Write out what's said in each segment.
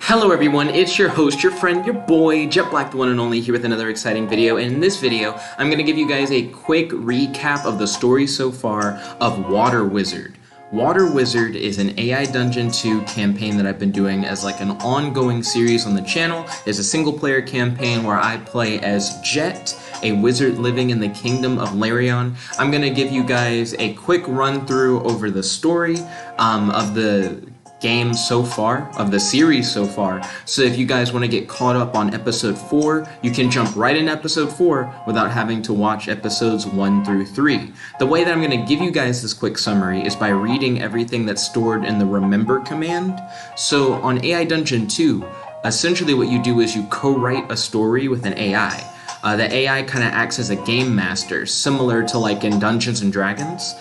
Hello everyone, it's your host, your friend, your boy, Jet Black, the one and only, here with another exciting video. And in this video, I'm going to give you guys a quick recap of the story so far of Water Wizard. Water Wizard is an AI Dungeon 2 campaign that I've been doing as like an ongoing series on the channel. It's a single player campaign where I play as Jet, a wizard living in the kingdom of Larion. I'm going to give you guys a quick run through over the story of the game so far, of the series so far, so if you guys want to get caught up on episode 4, you can jump right in episode 4 without having to watch episodes 1 through 3. The way that I'm going to give you guys this quick summary is by reading everything that's stored in the remember command. So on AI Dungeon 2, essentially what you do is you co-write a story with an AI. The AI kind of acts as a game master, similar to like in Dungeons and Dragons.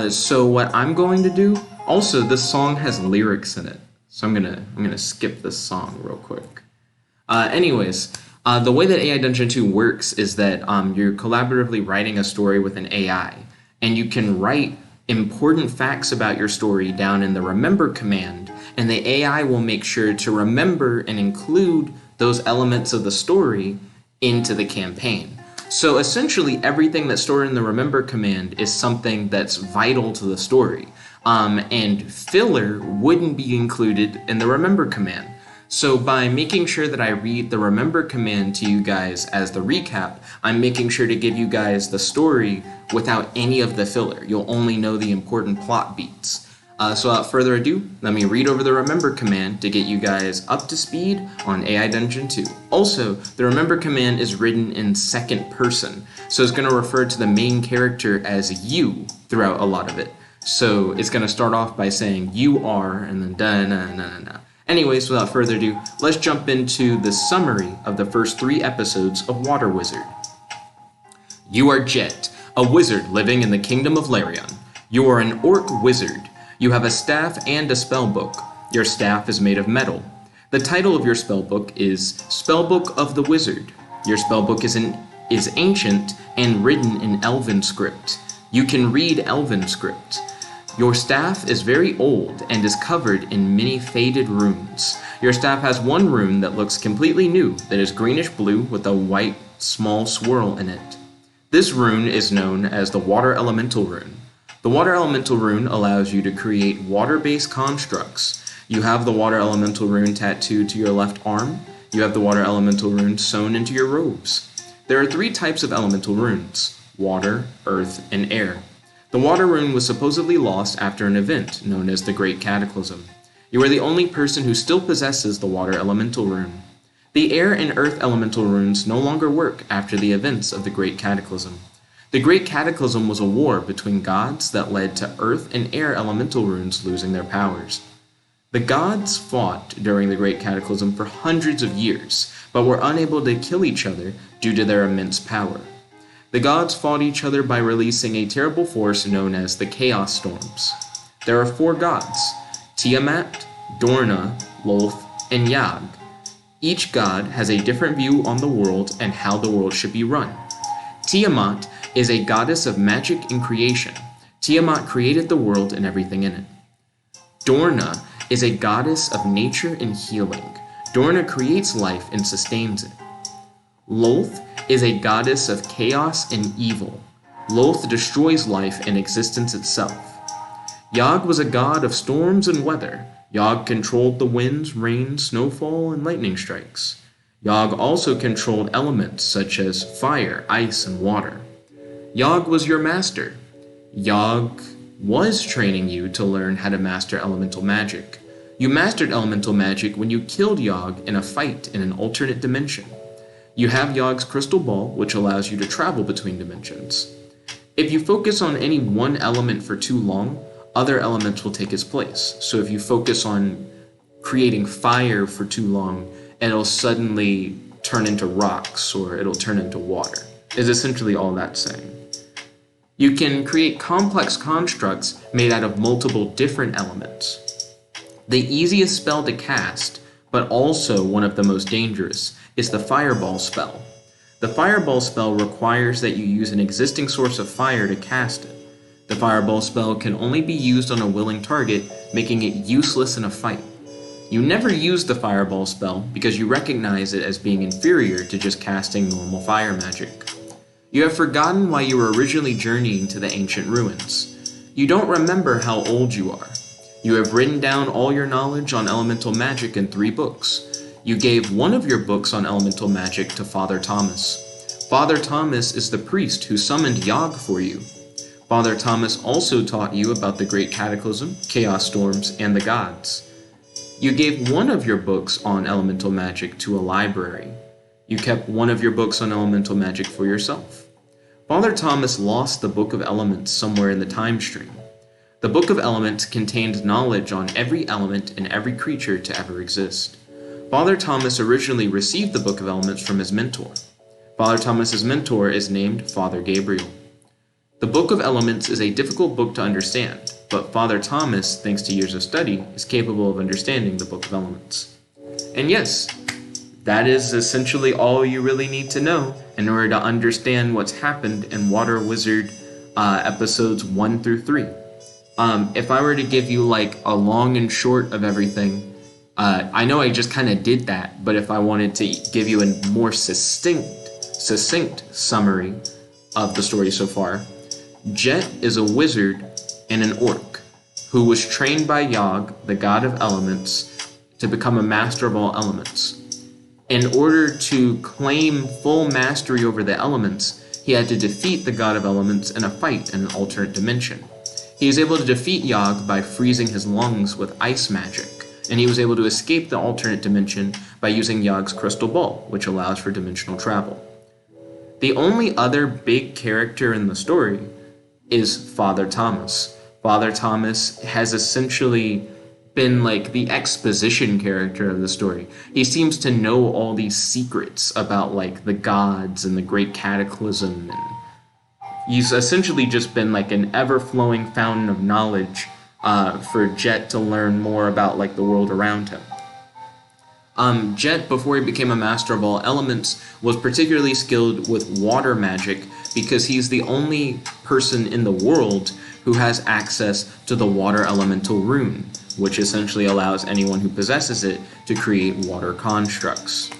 So what I'm going to do, also this song has lyrics in it, so I'm gonna skip this song real quick. Anyways, the way that AI Dungeon 2 works is that you're collaboratively writing a story with an AI, and you can write important facts about your story down in the remember command, and the AI will make sure to remember and include those elements of the story into the campaign. So essentially everything that's stored in the remember command is something that's vital to the story. And filler wouldn't be included in the remember command. So by making sure that I read the remember command to you guys as the recap, I'm making sure to give you guys the story without any of the filler. You'll only know the important plot beats. So without further ado, let me read over the remember command to get you guys up to speed on AI Dungeon 2. Also, the remember command is written in second person, so it's going to refer to the main character as you throughout a lot of it. So it's going to start off by saying you are, and then da-na-na-na-na. Anyways, without further ado, let's jump into the summary of the first 3 episodes of Water Wizard. You are Jet, a wizard living in the kingdom of Larion. You are an orc wizard. You have a staff and a spellbook. Your staff is made of metal. The title of your spellbook is Spellbook of the Wizard. Your spellbook is ancient and written in Elven script. You can read Elven script. Your staff is very old and is covered in many faded runes. Your staff has one rune that looks completely new that is greenish blue with a white small swirl in it. This rune is known as the Water Elemental rune. The Water Elemental rune allows you to create water-based constructs. You have the Water Elemental rune tattooed to your left arm. You have the Water Elemental rune sewn into your robes. There are 3 types of elemental runes: water, earth, and air. The water rune was supposedly lost after an event known as the Great Cataclysm. You are the only person who still possesses the Water Elemental rune. The air and earth elemental runes no longer work after the events of the Great Cataclysm. The Great Cataclysm was a war between gods that led to earth and air elemental runes losing their powers. The gods fought during the Great Cataclysm for hundreds of years, but were unable to kill each other due to their immense power. The gods fought each other by releasing a terrible force known as the Chaos Storms. There are 4 gods: Tiamat, Dorna, Lolth, and Yag. Each god has a different view on the world and how the world should be run. Tiamat is a goddess of magic and creation. Tiamat created the world and everything in it. Dorna is a goddess of nature and healing. Dorna creates life and sustains it. Lolth is a goddess of chaos and evil. Lolth destroys life and existence itself. Yag was a god of storms and weather. Yag controlled the winds, rain, snowfall, and lightning strikes. Yag also controlled elements such as fire, ice, and water. Yag was your master. Yag was training you to learn how to master elemental magic. You mastered elemental magic when you killed Yag in a fight in an alternate dimension. You have Yag's crystal ball, which allows you to travel between dimensions. If you focus on any one element for too long, other elements will take its place. So if you focus on creating fire for too long, it'll suddenly turn into rocks or it'll turn into water, is essentially all that's saying. You can create complex constructs made out of multiple different elements. The easiest spell to cast, but also one of the most dangerous, is the Fireball spell. The Fireball spell requires that you use an existing source of fire to cast it. The Fireball spell can only be used on a willing target, making it useless in a fight. You never use the fireball spell because you recognize it as being inferior to just casting normal fire magic. You have forgotten why you were originally journeying to the ancient ruins. You don't remember how old you are. You have written down all your knowledge on elemental magic in 3 books. You gave one of your books on elemental magic to Father Thomas. Father Thomas is the priest who summoned Yogg for you. Father Thomas also taught you about the Great Cataclysm, Chaos Storms, and the Gods. You gave one of your books on elemental magic to a library. You kept one of your books on elemental magic for yourself. Father Thomas lost the Book of Elements somewhere in the time stream. The Book of Elements contained knowledge on every element and every creature to ever exist. Father Thomas originally received the Book of Elements from his mentor. Father Thomas's mentor is named Father Gabriel. The Book of Elements is a difficult book to understand, but Father Thomas, thanks to years of study, is capable of understanding the Book of Elements. And yes, that is essentially all you really need to know in order to understand what's happened in Water Wizard episodes 1 through 3. If I were to give you like a long and short of everything, I know I just kind of did that, but if I wanted to give you a more succinct summary of the story so far, Jet is a wizard and an orc who was trained by Yogg, the god of elements, to become a master of all elements. In order to claim full mastery over the elements, he had to defeat the god of elements in a fight in an alternate dimension. He was able to defeat Yogg by freezing his lungs with ice magic, and he was able to escape the alternate dimension by using Yogg's crystal ball, which allows for dimensional travel. The only other big character in the story is Father Thomas. Father Thomas has essentially been like the exposition character of the story. He seems to know all these secrets about like the gods and the Great Cataclysm, and he's essentially just been like an ever-flowing fountain of knowledge for Jet to learn more about like the world around him. Jet, before he became a master of all elements, was particularly skilled with water magic because he's the only person in the world who has access to the water elemental rune, which essentially allows anyone who possesses it to create water constructs.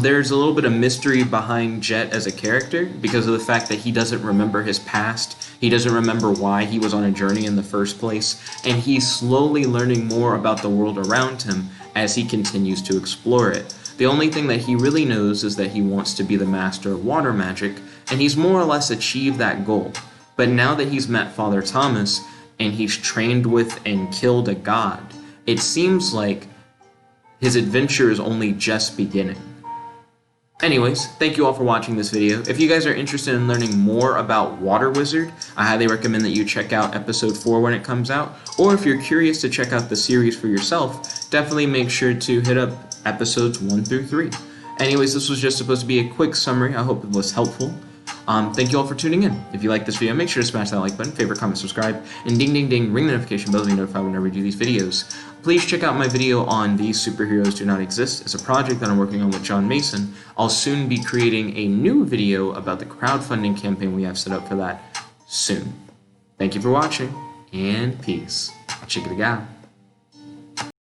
There's a little bit of mystery behind Jet as a character because of the fact that he doesn't remember his past, he doesn't remember why he was on a journey in the first place, and he's slowly learning more about the world around him as he continues to explore it. The only thing that he really knows is that he wants to be the master of water magic, and he's more or less achieved that goal. But now that he's met Father Thomas, and he's trained with and killed a god, it seems like his adventure is only just beginning. Anyways, thank you all for watching this video. If you guys are interested in learning more about Water Wizard, I highly recommend that you check out episode 4 when it comes out, or if you're curious to check out the series for yourself, definitely make sure to hit up episodes 1 through 3. Anyways, this was just supposed to be a quick summary. I hope it was helpful. Thank you all for tuning in. If you like this video, make sure to smash that like button, favorite, comment, subscribe, and ding ding ding, ring the notification bell to be notified whenever we do these videos. Please check out my video on These Superheroes Do Not Exist. It's a project that I'm working on with John Mason. I'll soon be creating a new video about the crowdfunding campaign we have set up for that soon. Thank you for watching, and peace. Check it out.